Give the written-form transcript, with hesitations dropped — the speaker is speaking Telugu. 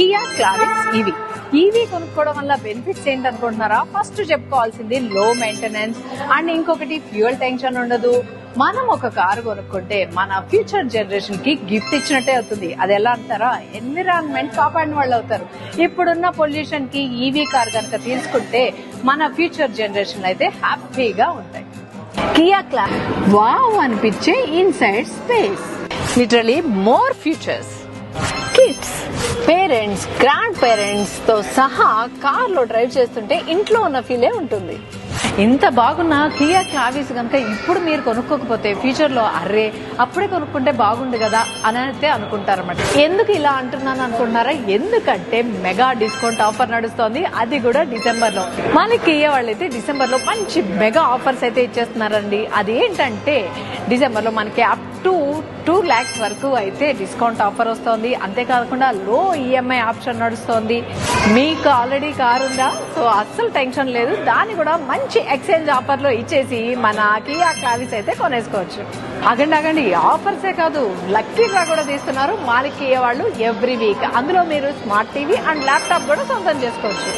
కియా క్లారిస్ ఈవీ కొనుక్కోవడం వల్ల బెనిఫిట్స్ ఏంటనుకుంటున్నారా? ఫస్ట్ చెప్పుకోవాల్సింది లో మెయింటెనెన్స్ అండ్ ఇంకొకటి ఫ్యూయల్ టెన్షన్ ఉండదు. మనం ఒక కారు కొనుక్కుంటే మన ఫ్యూచర్ జనరేషన్ కి గిఫ్ట్ ఇచ్చినట్టే అవుతుంది. అది ఎలా అంటారా? ఎన్విరాన్మెంట్ కాపాడిన వాళ్ళు అవుతారు. ఇప్పుడున్న పొల్యూషన్ కి ఈవీ కార్ కనుక తీసుకుంటే మన ఫ్యూచర్ జనరేషన్ అయితే హ్యాపీగా ఉంటాయి. కియా క్లారిస్ వావ్ అనిపించే inside space, literally more futures. Kids, parents, grand parents తో సహా కార్ లో డ్రైవ్ చేస్తుంటే ఇంట్లో ఉన్న ఫీలే ఉంటుంది. ఇంత బాగున్న కియా క్లావిస్ కనుక ఇప్పుడు మీరు కొనుక్కోకపోతే ఫ్యూచర్ లో అర్రే అప్పుడే కొనుక్కుంటే బాగుండు కదా అని అయితే అనుకుంటారన్నమాట. ఎందుకు ఇలా అంటున్నాను అనుకుంటున్నారా? ఎందుకంటే మెగా డిస్కౌంట్ ఆఫర్ నడుస్తోంది, అది కూడా డిసెంబర్ లో. మన కియా వాళ్ళైతే డిసెంబర్ లో మంచి మెగా ఆఫర్స్ అయితే ఇచ్చేస్తున్నారండి. అది ఏంటంటే డిసెంబర్ లో మనకి అప్ టు 2 lakhs వరకు అయితే డిస్కౌంట్ ఆఫర్ వస్తుంది. అంతేకాకుండా లో ఈఎంఐ ఆప్షన్ నడుస్తోంది. మీకు ఆల్రెడీ కార్ ఉందా? సో అస్సలు టెన్షన్ లేదు, దాన్ని కూడా మంచి ఎక్స్చేంజ్ ఆఫర్ లో ఇచ్చేసి మన కియా క్లావిస్ అయితే కొనేసుకోవచ్చు. అగండి ఆఫర్సే కాదు, లక్కీ డ్రా కూడా తీస్తున్నారు మాలిక్ కియా వాళ్ళు ఎవ్రీ వీక్. అందులో మీరు స్మార్ట్ టీవీ అండ్ ల్యాప్టాప్ కూడా సొంతం చేసుకోవచ్చు.